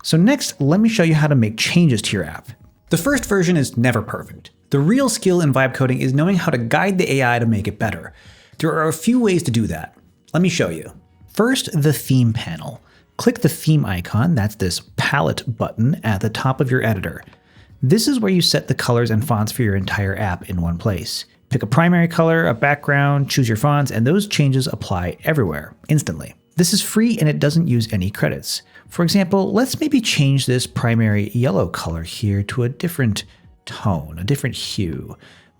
So next, let me show you how to make changes to your app. The first version is never perfect. The real skill in vibe coding is knowing how to guide the AI to make it better. There are a few ways to do that. Let me show you. First, the theme panel. Click the theme icon, that's this palette button at the top of your editor. This is where you set the colors and fonts for your entire app in one place. Pick a primary color, a background, choose your fonts, and those changes apply everywhere, instantly. This is free and it doesn't use any credits. For example, let's maybe change this primary yellow color here to a different tone, a different hue.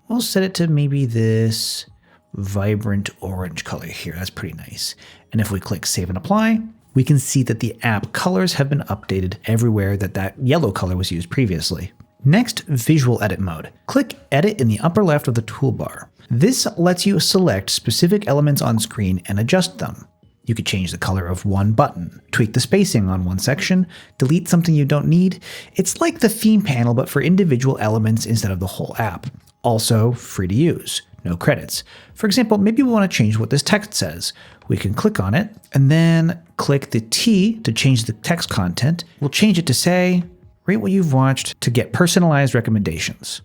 We'll set it to maybe this vibrant orange color here. That's pretty nice. And if we click Save and Apply, we can see that the app colors have been updated everywhere that yellow color was used previously. Next, Visual Edit mode. Click Edit in the upper left of the toolbar. This lets you select specific elements on screen and adjust them. You could change the color of one button, tweak the spacing on one section, delete something you don't need. It's like the theme panel, but for individual elements instead of the whole app. Also free to use, no credits. For example, maybe we want to change what this text says. We can click on it and then click the T to change the text content. We'll change it to say, rate what you've watched to get personalized recommendations.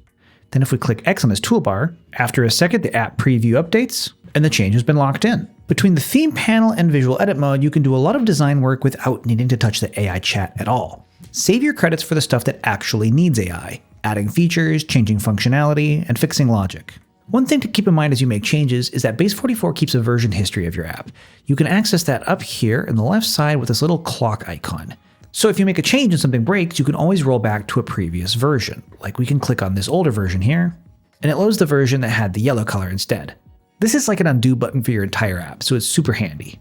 Then if we click X on this toolbar, after a second the app preview updates and the change has been locked in. Between the theme panel and visual edit mode, you can do a lot of design work without needing to touch the AI chat at all. Save your credits for the stuff that actually needs AI, adding features, changing functionality, and fixing logic. One thing to keep in mind as you make changes is that Base44 keeps a version history of your app. You can access that up here in the left side with this little clock icon. So if you make a change and something breaks, you can always roll back to a previous version. Like we can click on this older version here, and it loads the version that had the yellow color instead. This is like an undo button for your entire app, so it's super handy.